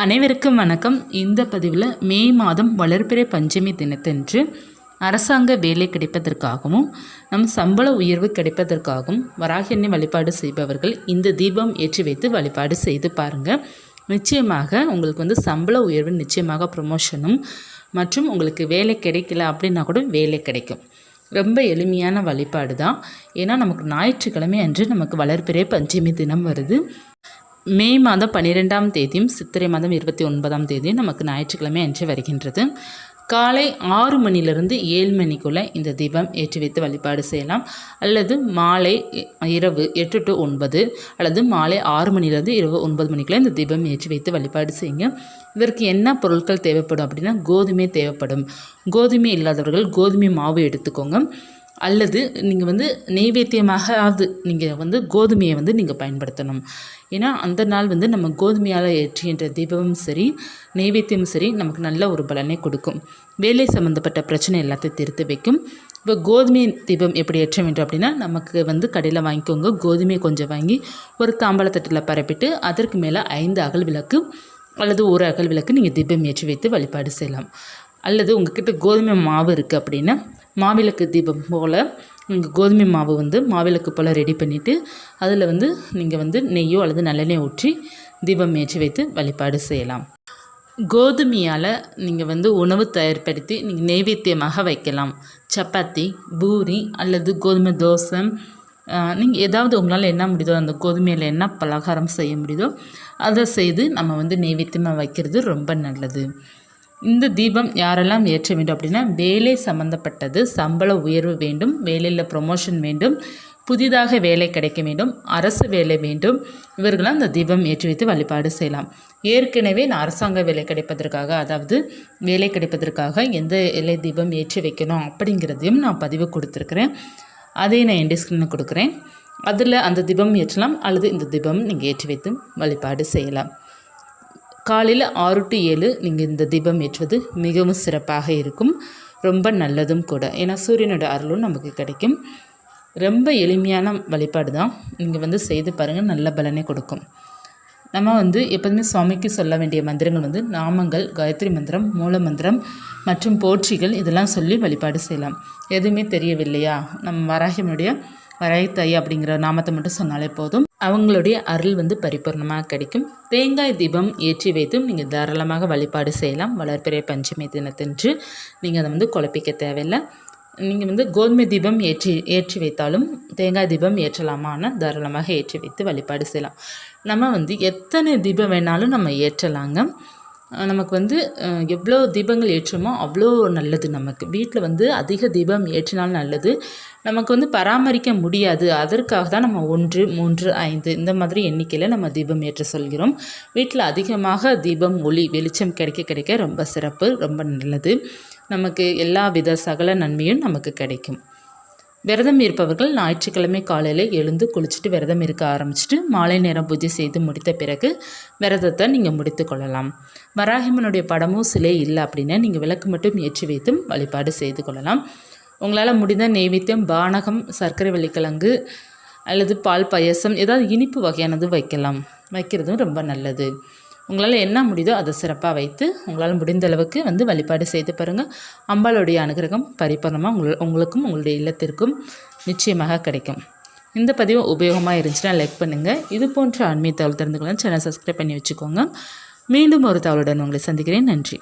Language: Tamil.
அனைவருக்கும் வணக்கம். இந்த பதிவில் மே மாதம் வளர்பிறை பஞ்சமி தினத்தன்று அரசாங்க வேலை கிடைப்பதற்காகவும் சம்பள உயர்வு கிடைப்பதற்காகவும் வராகி அன்னை வழிபாடு செய்பவர்கள் இந்த தீபம் ஏற்றி வைத்து வழிபாடு செய்து பாருங்கள். நிச்சயமாக உங்களுக்கு சம்பள உயர்வு, நிச்சயமாக ப்ரமோஷனும் மற்றும் உங்களுக்கு வேலை கிடைக்கல அப்படின்னா கூட வேலை கிடைக்கும். ரொம்ப எளிமையான வழிபாடு தான். ஏன்னா நமக்கு ஞாயிற்றுக்கிழமை அன்று நமக்கு வளர்பிறை பஞ்சமி தினம் வருது. மே மாதம் 12ஆம் தேதியும் சித்திரை மாதம் 29ஆம் தேதியும் நமக்கு ஞாயிற்றுக்கிழமை அன்று வருகின்றது. காலை 6 மணிலிருந்து 7 மணிக்குள்ளே இந்த தீபம் ஏற்றி வைத்து வழிபாடு செய்யலாம். அல்லது மாலை இரவு 8 to 9 அல்லது மாலை 6 மணிலேருந்து இரவு 9 மணிக்குள்ளே இந்த தீபம் ஏற்றி வைத்து வழிபாடு செய்யுங்க. இதற்கு என்ன பொருட்கள் தேவைப்படும் அப்படின்னா, கோதுமை தேவைப்படும். கோதுமை இல்லாதவர்கள் கோதுமை மாவு எடுத்துக்கோங்க. அல்லது நீங்கள் நெய்வேத்தியமாகவது நீங்கள் கோதுமையை நீங்கள் பயன்படுத்தணும். ஏன்னா அந்த நாள் நம்ம கோதுமையால் ஏற்றுகின்ற தீபமும் சரி, நெய்வேத்தியமும் சரி, நமக்கு நல்ல ஒரு பலனை கொடுக்கும். வேலை சம்மந்தப்பட்ட பிரச்சனை எல்லாத்தையும் தீர்த்து வைக்கும். இப்போ கோதுமை தீபம் எப்படி ஏற்ற வேண்டும் அப்படின்னா, நமக்கு கடையில் வாங்கிக்கோங்க. கோதுமையை கொஞ்சம் வாங்கி ஒரு தாம்பாளத்தட்டில் பரப்பிட்டு அதற்கு மேலே 5 அகல் விளக்கு அல்லது 1 அகல் விளக்கு நீங்கள் தீபம் ஏற்றி வைத்து வழிபாடு செய்யலாம். அல்லது உங்கள்கிட்ட கோதுமை மாவு இருக்குது அப்படின்னா, மாவிளக்கு தீபம் போல் நீங்கள் கோதுமை மாவு மாவிளக்கு போல் ரெடி பண்ணிவிட்டு அதில் நீங்கள் நெய்யோ அல்லது நல்லெண்ணெய் ஊற்றி தீபம் ஏற்றி வைத்து வழிபாடு செய்யலாம். கோதுமையால் நீங்கள் உணவு தயார்படுத்தி நீங்கள் நெய்வேத்தியமாக வைக்கலாம். சப்பாத்தி, பூரி அல்லது கோதுமை தோசை, நீங்கள் ஏதாவது உங்களால் என்ன முடியுதோ, அந்த கோதுமையில் என்ன பலகாரம் செய்ய முடியுதோ அதை செய்து நம்ம நெய்வேத்தியமாக வைக்கிறது ரொம்ப நல்லது. இந்த தீபம் யாரெல்லாம் ஏற்ற வேண்டும் அப்படின்னா, வேலை சம்மந்தப்பட்டது, சம்பள உயர்வு வேண்டும், வேலையில் ப்ரொமோஷன் வேண்டும், புதிதாக வேலை கிடைக்க வேண்டும், அரசு வேலை வேண்டும், இவர்களாம் இந்த தீபம் ஏற்றி வைத்து வழிபாடு செய்யலாம். ஏற்கனவே நான் அரசாங்க வேலை கிடைப்பதற்காக, அதாவது வேலை கிடைப்பதற்காக எந்த எல்லை தீபம் ஏற்றி வைக்கணும் அப்படிங்கிறதையும் நான் பதிவு கொடுத்துருக்குறேன். அதையும் நான் என் ஸ்க்ரீனில் கொடுக்குறேன். அதில் அந்த தீபம் ஏற்றலாம் அல்லது இந்த தீபம் நீங்கள் ஏற்றி வைத்து வழிபாடு செய்யலாம். காலையில் 6 to 7 நீங்கள் இந்த தீபம் ஏற்றுவது மிகவும் சிறப்பாக இருக்கும். ரொம்ப நல்லதும் கூட. ஏன்னா சூரியனோட அருளும் நமக்கு கிடைக்கும். ரொம்ப எளிமையான வழிபாடு தான். நீங்கள் செய்து பாருங்கள், நல்ல பலனை கொடுக்கும். நம்ம எப்போதுமே சுவாமிக்கு சொல்ல வேண்டிய மந்திரங்கள் நாமங்கள், காயத்ரி மந்திரம், மூல மந்திரம் மற்றும் போற்றிகள், இதெல்லாம் சொல்லி வழிபாடு செய்யலாம். எதுவுமே தெரியவில்லையா, நம்ம வராகினுடைய வராகி அப்படிங்கிற நாமத்தை மட்டும் சொன்னாலே போதும். அவங்களுடைய அருள் பரிபூர்ணமாக கிடைக்கும். தேங்காய் தீபம் ஏற்றி வைத்தும் நீங்கள் தாராளமாக வழிபாடு செய்யலாம். வளர்பிறை பஞ்சமி தினத்தன்று நீங்கள் அதை குழப்பிக்க தேவையில்லை. நீங்கள் கோதுமை தீபம் ஏற்றி வைத்தாலும் தேங்காய் தீபம் ஏற்றலாமான்னு தாராளமாக ஏற்றி வைத்து வழிபாடு செய்யலாம். நம்ம எத்தனை தீபம் வேணாலும் நம்ம ஏற்றலாங்க. நமக்கு எவ்வளோ தீபங்கள் ஏற்றுமோ அவ்வளோ நல்லது. நமக்கு வீட்டில் அதிக தீபம் ஏற்றினாலும் நல்லது. நமக்கு பராமரிக்க முடியாது, அதற்காக தான் நம்ம 1, 3, 5 இந்த மாதிரி எண்ணிக்கையில் நம்ம தீபம் ஏற்ற சொல்கிறோம். வீட்டில் அதிகமாக தீபம் ஒளி வெளிச்சம் கிடைக்க ரொம்ப சிறப்பு, ரொம்ப நல்லது. நமக்கு எல்லா வித சகல நன்மையும் நமக்கு கிடைக்கும். விரதம் இருப்பவர்கள் ஞாயிற்றுக்கிழமை காலையில் எழுந்து குளிச்சுட்டு விரதம் இருக்க ஆரம்பிச்சுட்டு மாலை நேரம் பூஜை செய்து முடித்த பிறகு விரதத்தை நீங்கள் முடித்து கொள்ளலாம். வராகிமனுடைய படமும் சிலை இல்லை அப்படின்னா நீங்கள் விளக்கு மட்டும் ஏற்றி வைத்தும் வழிபாடு செய்து கொள்ளலாம். உங்களால் முடிந்த நெய்வேத்தியம், பானகம், சர்க்கரை வள்ளிக்கிழங்கு அல்லது பால் பாயசம், ஏதாவது இனிப்பு வகையானது வைக்கிறதும் ரொம்ப நல்லது. உங்களால் என்ன முடியுதோ அதை சிறப்பாக வைத்து உங்களால் முடிந்த அளவுக்கு வழிபாடு செய்து பாருங்கள். அம்பாளுடைய அனுகிரகம் பரிபூர்ணமாக உங்களுக்கும் உங்களுடைய இல்லத்திற்கும் நிச்சயமாக கிடைக்கும். இந்த பதிவு உபயோகமாக இருந்துச்சுன்னா லைக் பண்ணுங்கள். இது போன்ற ஆன்மீக தகவல் தெரிந்து கொள்ள சேனல் சப்ஸ்கிரைப் பண்ணி வச்சுக்கோங்க. மீண்டும் ஒரு தகவலுடன் உங்களை சந்திக்கிறேன். நன்றி.